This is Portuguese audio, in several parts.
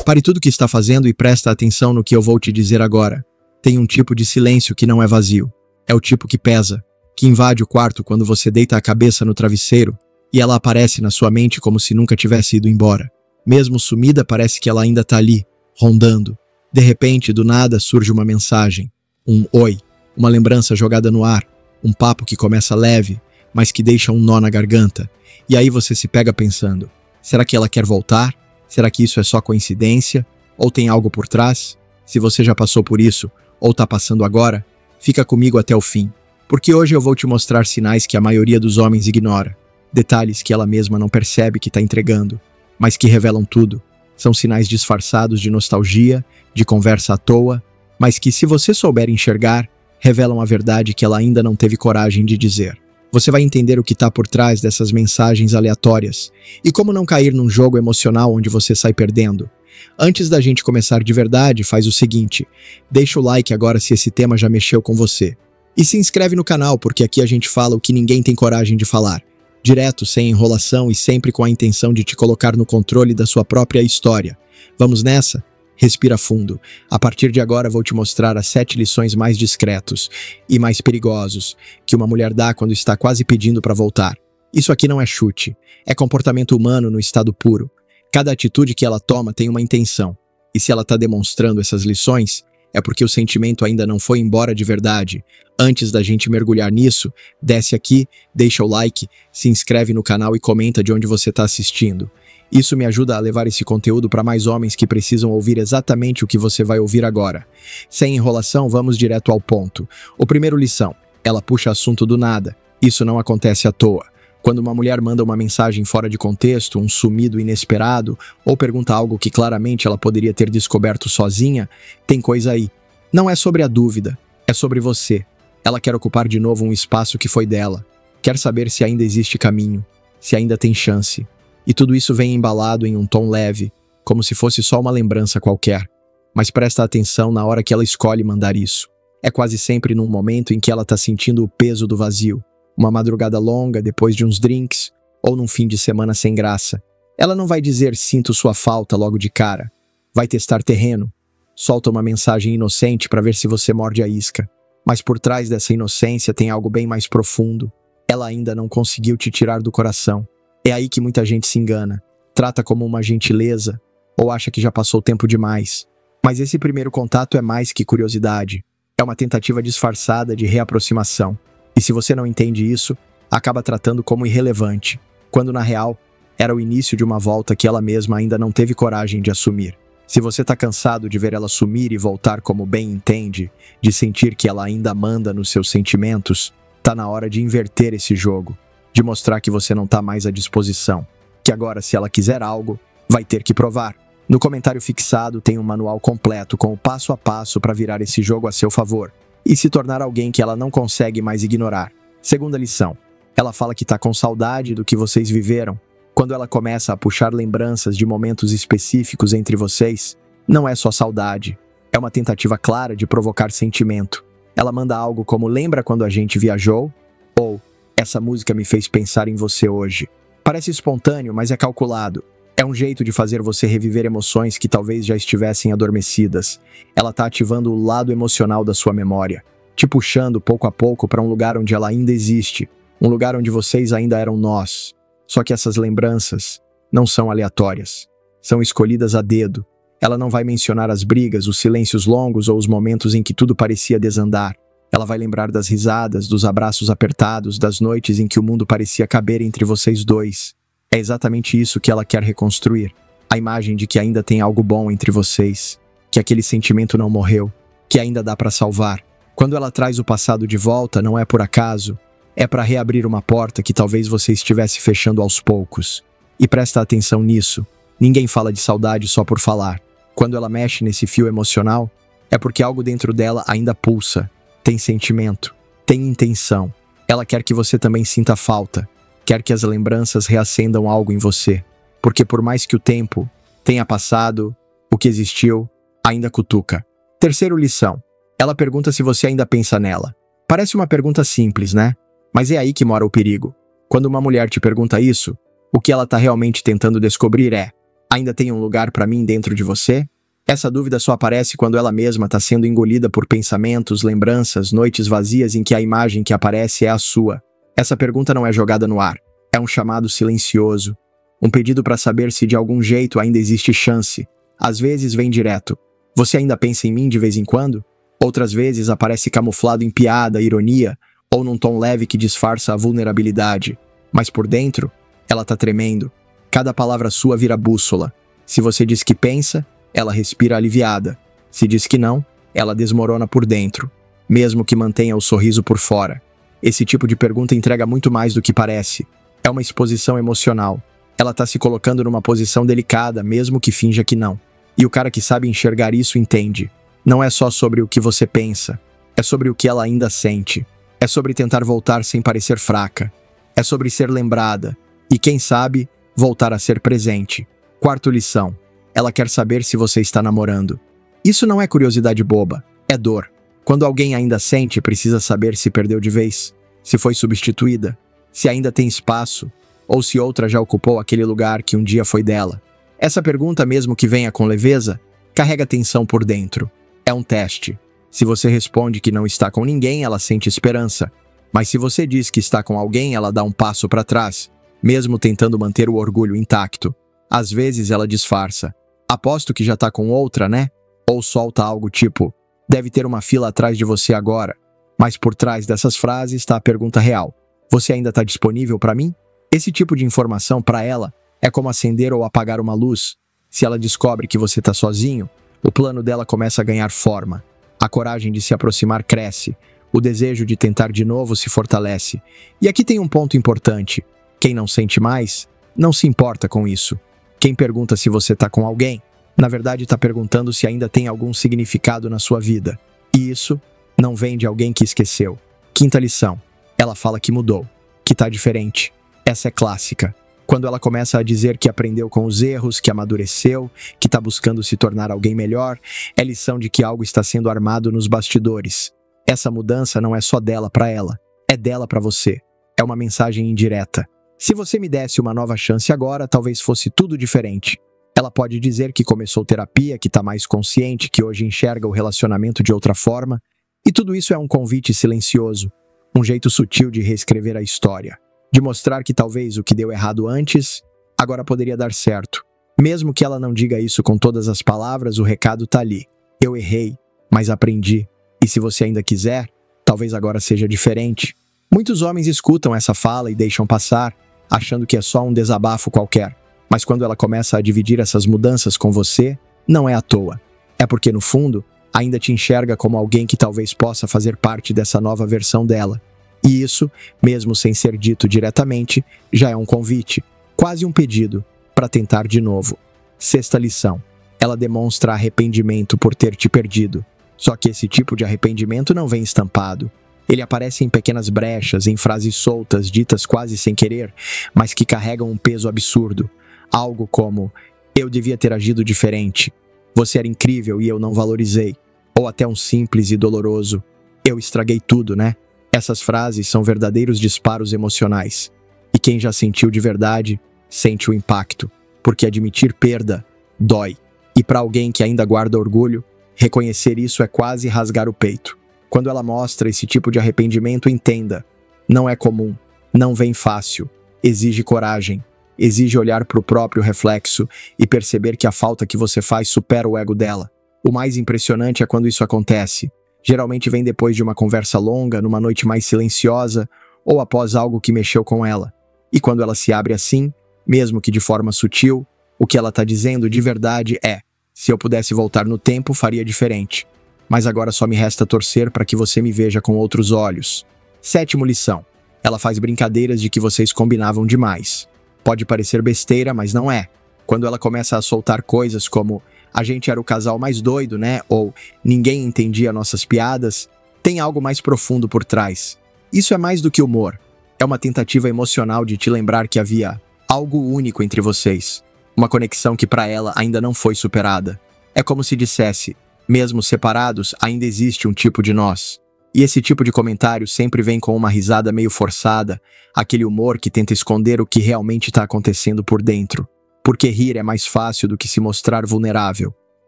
Pare tudo o que está fazendo e presta atenção no que eu vou te dizer agora. Tem um tipo de silêncio que não é vazio. É o tipo que pesa, que invade o quarto quando você deita a cabeça no travesseiro e ela aparece na sua mente como se nunca tivesse ido embora. Mesmo sumida, parece que ela ainda está ali, rondando. De repente, do nada, surge uma mensagem. Um oi, uma lembrança jogada no ar, um papo que começa leve, mas que deixa um nó na garganta. E aí você se pega pensando, será que ela quer voltar? Será que isso é só coincidência? Ou tem algo por trás? Se você já passou por isso, ou está passando agora, fica comigo até o fim. Porque hoje eu vou te mostrar sinais que a maioria dos homens ignora. Detalhes que ela mesma não percebe que está entregando, mas que revelam tudo. São sinais disfarçados de nostalgia, de conversa à toa, mas que, se você souber enxergar, revelam a verdade que ela ainda não teve coragem de dizer. Você vai entender o que está por trás dessas mensagens aleatórias e como não cair num jogo emocional onde você sai perdendo. Antes da gente começar de verdade, faz o seguinte, deixa o like agora se esse tema já mexeu com você. E se inscreve no canal, porque aqui a gente fala o que ninguém tem coragem de falar. Direto, sem enrolação e sempre com a intenção de te colocar no controle da sua própria história. Vamos nessa? Respira fundo. A partir de agora vou te mostrar as 7 lições mais discretos e mais perigosos que uma mulher dá quando está quase pedindo para voltar. Isso aqui não é chute, é comportamento humano no estado puro. Cada atitude que ela toma tem uma intenção. E se ela está demonstrando essas lições, é porque o sentimento ainda não foi embora de verdade. Antes da gente mergulhar nisso, desce aqui, deixa o like, se inscreve no canal e comenta de onde você está assistindo. Isso me ajuda a levar esse conteúdo para mais homens que precisam ouvir exatamente o que você vai ouvir agora. Sem enrolação, vamos direto ao ponto. O primeiro lição, ela puxa assunto do nada. Isso não acontece à toa. Quando uma mulher manda uma mensagem fora de contexto, um sumido inesperado, ou pergunta algo que claramente ela poderia ter descoberto sozinha, tem coisa aí. Não é sobre a dúvida, é sobre você. Ela quer ocupar de novo um espaço que foi dela. Quer saber se ainda existe caminho, se ainda tem chance. E tudo isso vem embalado em um tom leve, como se fosse só uma lembrança qualquer. Mas presta atenção na hora que ela escolhe mandar isso. É quase sempre num momento em que ela está sentindo o peso do vazio. Uma madrugada longa, depois de uns drinks, ou num fim de semana sem graça. Ela não vai dizer sinto sua falta logo de cara. Vai testar terreno. Solta uma mensagem inocente para ver se você morde a isca. Mas por trás dessa inocência tem algo bem mais profundo. Ela ainda não conseguiu te tirar do coração. É aí que muita gente se engana. Trata como uma gentileza, ou acha que já passou tempo demais. Mas esse primeiro contato é mais que curiosidade. É uma tentativa disfarçada de reaproximação. E se você não entende isso, acaba tratando como irrelevante, quando na real, era o início de uma volta que ela mesma ainda não teve coragem de assumir. Se você está cansado de ver ela sumir e voltar como bem entende, de sentir que ela ainda manda nos seus sentimentos, tá na hora de inverter esse jogo, de mostrar que você não tá mais à disposição, que agora se ela quiser algo, vai ter que provar. No comentário fixado tem um manual completo com o passo a passo para virar esse jogo a seu favor e se tornar alguém que ela não consegue mais ignorar. Segunda lição. Ela fala que tá com saudade do que vocês viveram. Quando ela começa a puxar lembranças de momentos específicos entre vocês, não é só saudade. É uma tentativa clara de provocar sentimento. Ela manda algo como lembra quando a gente viajou? Ou essa música me fez pensar em você hoje. Parece espontâneo, mas é calculado. É um jeito de fazer você reviver emoções que talvez já estivessem adormecidas. Ela está ativando o lado emocional da sua memória, te puxando pouco a pouco para um lugar onde ela ainda existe, um lugar onde vocês ainda eram nós. Só que essas lembranças não são aleatórias, são escolhidas a dedo. Ela não vai mencionar as brigas, os silêncios longos ou os momentos em que tudo parecia desandar. Ela vai lembrar das risadas, dos abraços apertados, das noites em que o mundo parecia caber entre vocês dois. É exatamente isso que ela quer reconstruir. A imagem de que ainda tem algo bom entre vocês, que aquele sentimento não morreu, que ainda dá para salvar. Quando ela traz o passado de volta, não é por acaso, é para reabrir uma porta que talvez você estivesse fechando aos poucos. E presta atenção nisso, ninguém fala de saudade só por falar. Quando ela mexe nesse fio emocional, é porque algo dentro dela ainda pulsa, tem sentimento, tem intenção. Ela quer que você também sinta falta. Quer que as lembranças reacendam algo em você, porque por mais que o tempo tenha passado, o que existiu ainda cutuca. Terceira lição. Ela pergunta se você ainda pensa nela. Parece uma pergunta simples, né? Mas é aí que mora o perigo. Quando uma mulher te pergunta isso, o que ela está realmente tentando descobrir é: Ainda tem um lugar para mim dentro de você? Essa dúvida só aparece quando ela mesma está sendo engolida por pensamentos, lembranças, noites vazias em que a imagem que aparece é a sua. Essa pergunta não é jogada no ar. É um chamado silencioso. Um pedido para saber se de algum jeito ainda existe chance. Às vezes vem direto. Você ainda pensa em mim de vez em quando? Outras vezes aparece camuflado em piada, ironia, ou num tom leve que disfarça a vulnerabilidade. Mas por dentro, ela tá tremendo. Cada palavra sua vira bússola. Se você diz que pensa, ela respira aliviada. Se diz que não, ela desmorona por dentro, mesmo que mantenha o sorriso por fora. Esse tipo de pergunta entrega muito mais do que parece. É uma exposição emocional. Ela tá se colocando numa posição delicada, mesmo que finja que não. E o cara que sabe enxergar isso entende. Não é só sobre o que você pensa. É sobre o que ela ainda sente. É sobre tentar voltar sem parecer fraca. É sobre ser lembrada. E quem sabe, voltar a ser presente. Quarta lição. Ela quer saber se você está namorando. Isso não é curiosidade boba. É dor. Quando alguém ainda sente, precisa saber se perdeu de vez. Se foi substituída. Se ainda tem espaço. Ou se outra já ocupou aquele lugar que um dia foi dela. Essa pergunta, mesmo que venha com leveza, carrega tensão por dentro. É um teste. Se você responde que não está com ninguém, ela sente esperança. Mas se você diz que está com alguém, ela dá um passo para trás, mesmo tentando manter o orgulho intacto. Às vezes ela disfarça. Aposto que já tá com outra, né? Ou solta algo tipo, deve ter uma fila atrás de você agora. Mas por trás dessas frases está a pergunta real. Você ainda está disponível para mim? Esse tipo de informação para ela é como acender ou apagar uma luz. Se ela descobre que você está sozinho, o plano dela começa a ganhar forma. A coragem de se aproximar cresce. O desejo de tentar de novo se fortalece. E aqui tem um ponto importante. Quem não sente mais, não se importa com isso. Quem pergunta se você está com alguém, na verdade está perguntando se ainda tem algum significado na sua vida. E isso não vem de alguém que esqueceu. Quinta lição. Ela fala que mudou, que está diferente. Essa é clássica. Quando ela começa a dizer que aprendeu com os erros, que amadureceu, que está buscando se tornar alguém melhor, é lição de que algo está sendo armado nos bastidores. Essa mudança não é só dela para ela, é dela para você. É uma mensagem indireta. Se você me desse uma nova chance agora, talvez fosse tudo diferente. Ela pode dizer que começou terapia, que está mais consciente, que hoje enxerga o relacionamento de outra forma. E tudo isso é um convite silencioso, um jeito sutil de reescrever a história. De mostrar que talvez o que deu errado antes, agora poderia dar certo. Mesmo que ela não diga isso com todas as palavras, o recado tá ali. Eu errei, mas aprendi. E se você ainda quiser, talvez agora seja diferente. Muitos homens escutam essa fala e deixam passar, achando que é só um desabafo qualquer. Mas quando ela começa a dividir essas mudanças com você, não é à toa. É porque, no fundo, ainda te enxerga como alguém que talvez possa fazer parte dessa nova versão dela. E isso, mesmo sem ser dito diretamente, já é um convite, quase um pedido, para tentar de novo. Sexta lição. Ela demonstra arrependimento por ter te perdido. Só que esse tipo de arrependimento não vem estampado. Ele aparece em pequenas brechas, em frases soltas, ditas quase sem querer, mas que carregam um peso absurdo. Algo como, eu devia ter agido diferente. Você era incrível e eu não valorizei. Ou até um simples e doloroso, eu estraguei tudo, né? Essas frases são verdadeiros disparos emocionais. E quem já sentiu de verdade, sente o impacto. Porque admitir perda dói. E para alguém que ainda guarda orgulho, reconhecer isso é quase rasgar o peito. Quando ela mostra esse tipo de arrependimento, entenda. Não é comum, não vem fácil. Exige coragem. Exige olhar para o próprio reflexo e perceber que a falta que você faz supera o ego dela. O mais impressionante é quando isso acontece. Geralmente vem depois de uma conversa longa, numa noite mais silenciosa, ou após algo que mexeu com ela. E quando ela se abre assim, mesmo que de forma sutil, o que ela está dizendo de verdade é: se eu pudesse voltar no tempo, faria diferente. Mas agora só me resta torcer para que você me veja com outros olhos. Sétima lição. Ela faz brincadeiras de que vocês combinavam demais. Pode parecer besteira, mas não é. Quando ela começa a soltar coisas como a gente era o casal mais doido, né? Ou ninguém entendia nossas piadas, tem algo mais profundo por trás. Isso é mais do que humor. É uma tentativa emocional de te lembrar que havia algo único entre vocês. Uma conexão que para ela ainda não foi superada. É como se dissesse, mesmo separados, ainda existe um tipo de nós. E esse tipo de comentário sempre vem com uma risada meio forçada, aquele humor que tenta esconder o que realmente está acontecendo por dentro. porque rir é mais fácil do que se mostrar vulnerável.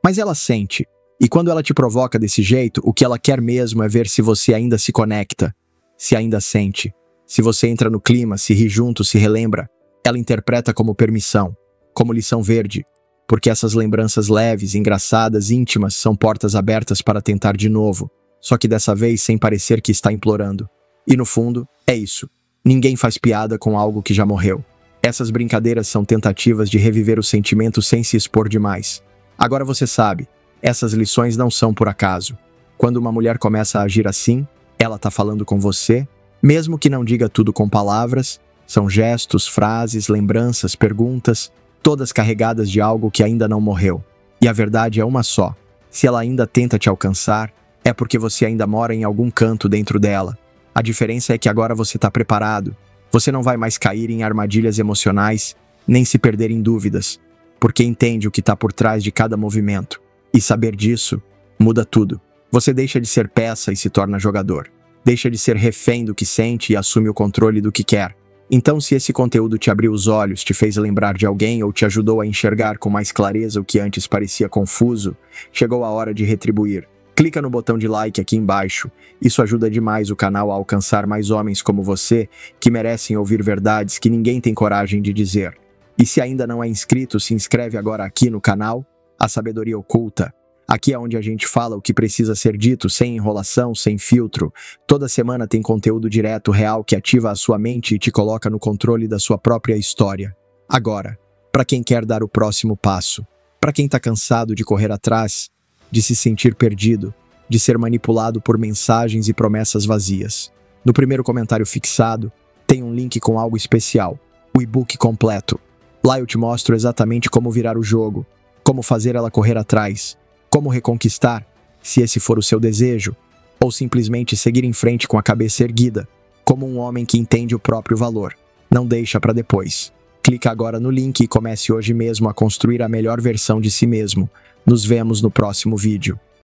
Mas ela sente, e quando ela te provoca desse jeito, o que ela quer mesmo é ver se você ainda se conecta, se ainda sente. Se você entra no clima, se ri junto, se relembra, ela interpreta como permissão, como lição verde, porque essas lembranças leves, engraçadas, íntimas são portas abertas para tentar de novo, só que dessa vez sem parecer que está implorando. E no fundo, é isso. Ninguém faz piada com algo que já morreu. Essas brincadeiras são tentativas de reviver o sentimento sem se expor demais. Agora você sabe, essas lições não são por acaso. Quando uma mulher começa a agir assim, ela está falando com você, mesmo que não diga tudo com palavras, são gestos, frases, lembranças, perguntas, todas carregadas de algo que ainda não morreu. E a verdade é uma só. Se ela ainda tenta te alcançar, é porque você ainda mora em algum canto dentro dela. A diferença é que agora você está preparado. Você não vai mais cair em armadilhas emocionais, nem se perder em dúvidas, porque entende o que está por trás de cada movimento. E saber disso muda tudo. Você deixa de ser peça e se torna jogador. Deixa de ser refém do que sente e assume o controle do que quer. Então, se esse conteúdo te abriu os olhos, te fez lembrar de alguém ou te ajudou a enxergar com mais clareza o que antes parecia confuso, chegou a hora de retribuir. Clica no botão de like aqui embaixo. Isso ajuda demais o canal a alcançar mais homens como você, que merecem ouvir verdades que ninguém tem coragem de dizer. E se ainda não é inscrito, se inscreve agora aqui no canal, A Sabedoria Oculta. Aqui é onde a gente fala o que precisa ser dito, sem enrolação, sem filtro. Toda semana tem conteúdo direto, real, que ativa a sua mente e te coloca no controle da sua própria história. Agora, para quem quer dar o próximo passo, para quem está cansado de correr atrás, de se sentir perdido, de ser manipulado por mensagens e promessas vazias. No primeiro comentário fixado, tem um link com algo especial, o e-book completo. Lá eu te mostro exatamente como virar o jogo, como fazer ela correr atrás, como reconquistar, se esse for o seu desejo, ou simplesmente seguir em frente com a cabeça erguida, como um homem que entende o próprio valor. Não deixa para depois. Clica agora no link e comece hoje mesmo a construir a melhor versão de si mesmo. Nos vemos no próximo vídeo.